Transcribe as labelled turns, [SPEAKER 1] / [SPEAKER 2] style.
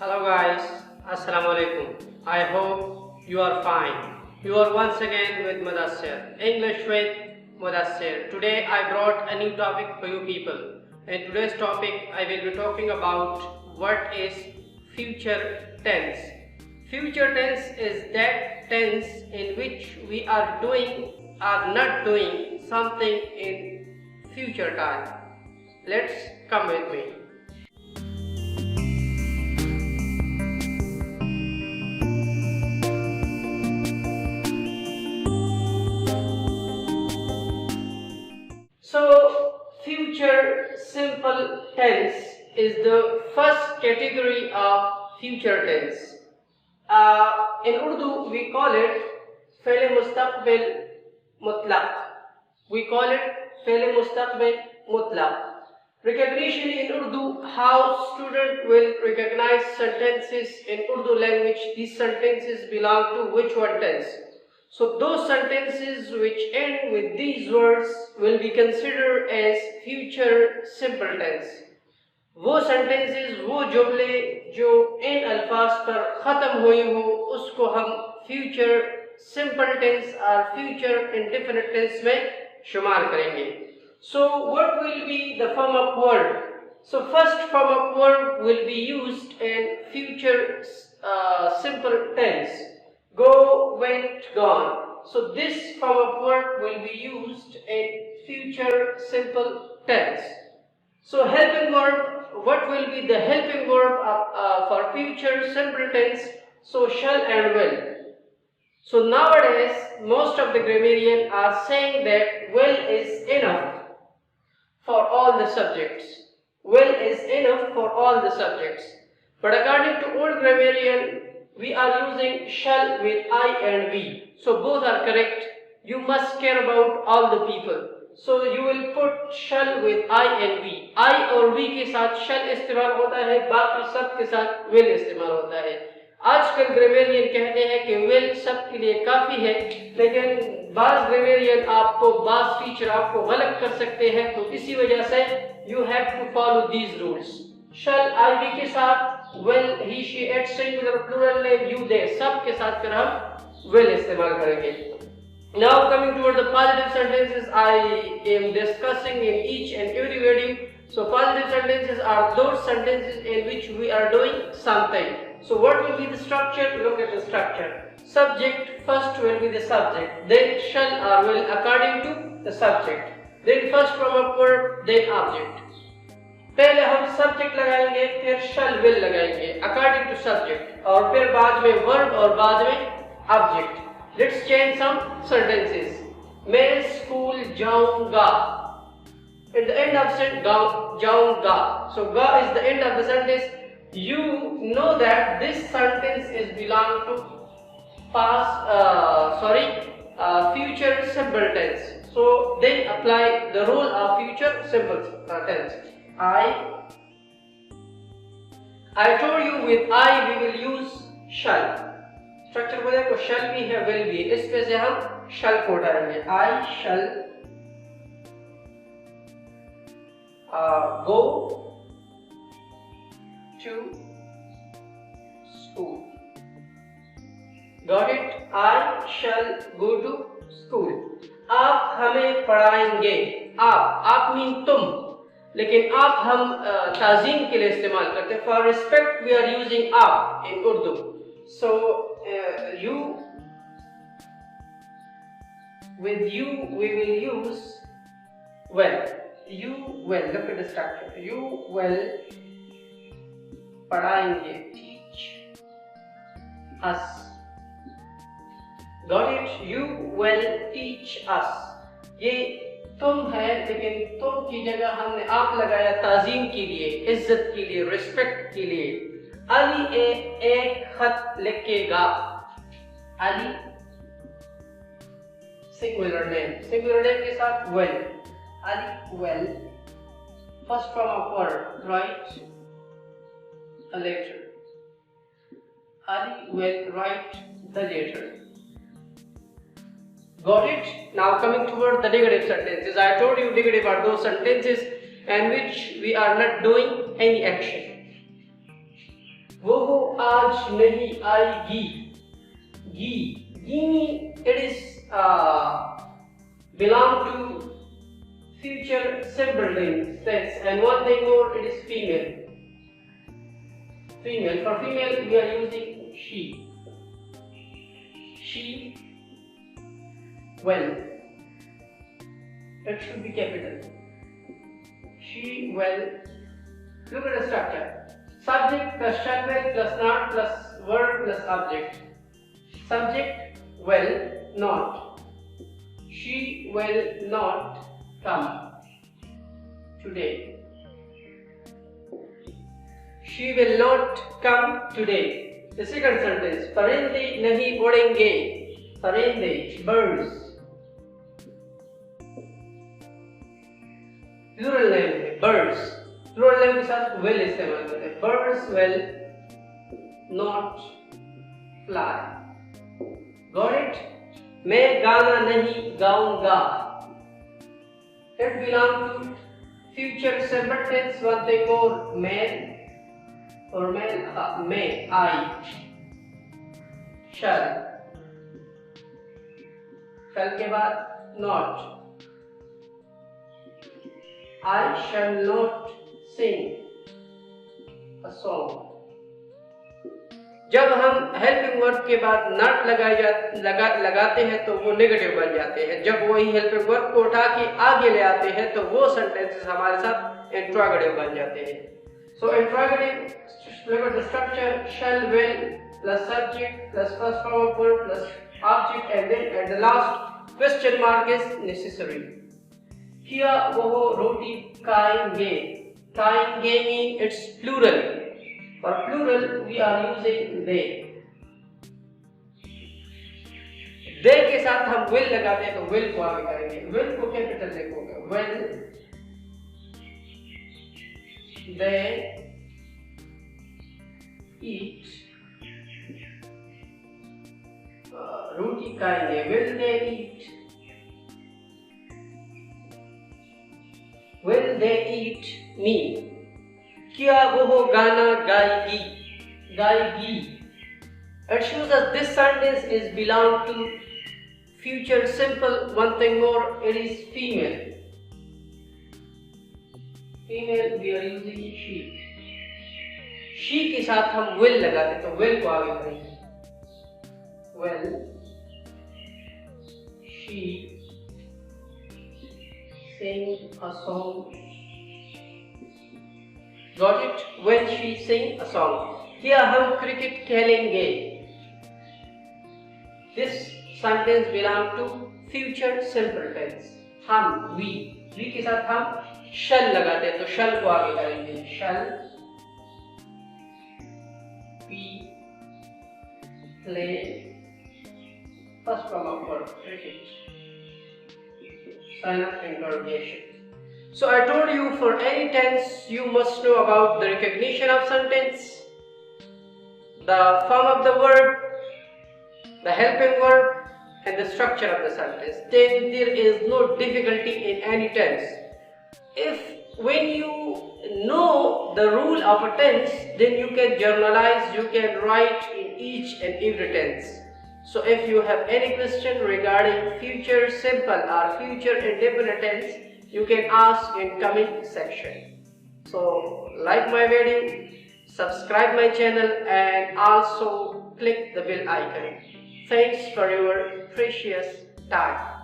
[SPEAKER 1] Hello guys, Assalamu alaikum. I hope you are fine. You are once again with Mudassir, English with Mudassir. Today I brought a new topic for you people. In today's topic I will be talking about what is future tense. Future tense is that tense in which we are doing or not doing something in future time. Let's come with me. So, future simple tense is the first category of future tense. In Urdu, we call it fail मुस्तक़बिल मुतलक़. We call it fail मुस्तक़बिल मुतलक़. Recognition in Urdu, how student will recognize sentences in Urdu language. These sentences belong to which one tense? So those sentences which end with these words will be considered as future simple tense. वो sentences, वो जुमले जो इन अल्फाज पर ख़त्म हुए हो उसको हम future simple tense और future indefinite tense में शुमार करेंगे. So what will be the form of verb? So first form of verb will be used in future simple tense. Go, went, gone. So this form of verb will be used in future simple tense. So helping verb, what will be the helping verb for future simple tense? So shall and will. So nowadays most of the grammarians are saying that will is enough for all the subjects. Will is enough for all the subjects. But according to old grammarian, we are using shall with I and we. So both are correct. You must care about all the people. So you will put shall with I and we. I और we के साथ shall इस्तेमाल होता है, बाकी सब के साथ will इस्तेमाल होता है. आजकल ग्रामेरियन कहते हैं कि will सब के लिए काफी है, लेकिन बाज ग्रामेरियन आपको, बाज टीचर आपको गलत कर सकते हैं. तो इसी वजह से you have to follow these rules. Shall I we के साथ will he she it singular plural name you they सब के साथ कर हम will इस्तेमाल करेंगे. Now coming toward the positive sentences, I am discussing in each and every video. So positive sentences are those sentences in which we are doing something. So what will be the structure? Look at the structure. Subject first will be the subject, then shall or will according to the subject, then first form of verb, then object. पहले हम subject लगाएंगे, फिर shall will लगाएंगे according to subject, और फिर बाद में verb और बाद में object. Let's change some sentences. मैं स्कूल जाऊंगा. At the end of sentence, जाऊंगा. So ga is the end of the sentence. You know that this sentence is belong to future simple tense. So then apply the rule of future simple tense. I told you with I we will use shall. Structure को देखो, shall भी है, will भी है, इसमें से हम shall को डालेंगे. I shall go to school. Got it? I shall go to school. आप हमें पढ़ाएंगे. आप मीन तुम, लेकिन आप हम ताज़ीम के लिए इस्तेमाल करते हैं. For respect we are using आप in Urdu. So you, with you we will use well. You will, look at the structure. You will पढ़ाएंगे, teach us. Got it? You will teach us. ये तुम है, लेकिन तुम की जगह हमने आप लगाया ताज़ीम के लिए, इज्जत के लिए, रिस्पेक्ट के लिए. अली एक खत लिखेगा. अली सिंगुलर नेम के साथ will. Ali will, first form of verb, write a letter. Ali will write the letter. Got it? Now coming toward the negative sentences. I told you negative are those sentences in which we are not doing any action. वो आज नहीं आएगी. Gi. Gi, it is belong to future simple tense, and one thing more, it is female. Female. For female, we are using she. She well. It should be capital. She well. Look at the structure. Subject plus shall well plus not plus verb plus object. Subject will not. She will not come today. She will not come today. The second sentence. परिंदे नहीं उड़ेंगे. परिंदे birds. Plural name है birds. Plural name के साथ will इस्तेमाल करते हैं. Birds will not fly. Got it? मैं गाना नहीं गाऊंगा. It belongs to future simple tense. One thing more, may or may I shall. Shall के बाद not. I shall not sing a song. जब हम हेल्पिंग वर्ब के बाद नॉट लगाते हैं तो वो नेगेटिव बन जाते हैं. जब वही हेल्पिंग वर्ब को उठा के आगे ले आते हैं तो वो सेंटेंसेस हमारे साथ इंट्रोगेटिव बन जाते हैं. सो interrogative, look at the structure. Shall, will plus subject plus first form of verb plus object, and then at the last question mark is necessary. Here वो रोटी खाएंगे. खाएंगे mean it's plural. For plural, we are using they. They के साथ हम will लगाते हैं तो will को आगे करेंगे. Will को कैपिटल लिखोगे. Will they eat रोटी खाएंगे. Will they eat? Will they eat me? क्या वो गाना गाएगी. गाएगी. It shows us this sentence is belong to future simple. One thing more, it is female. Female, we are using she. She के साथ हम will लगाते तो will को आगे करेंगे. Well, she sing a song. Got it? When she sing a song. Here हम cricket खेलेंगे. This sentence belong to future simple tense. हम we के साथ हम shall लगाते हैं तो shall को आगे करेंगे. Shall we play first form of verb cricket. Sign of interrogation. So I told you for any tense you must know about the recognition of sentence, the form of the verb, the helping verb, and the structure of the sentence. Then there is no difficulty in any tense. When you know the rule of a tense, then you can generalize, you can write in each and every tense. So if you have any question regarding future simple or future indefinite tense, you can ask in comment section. So like my video, subscribe my channel, and also click the bell icon. Thanks for your precious time.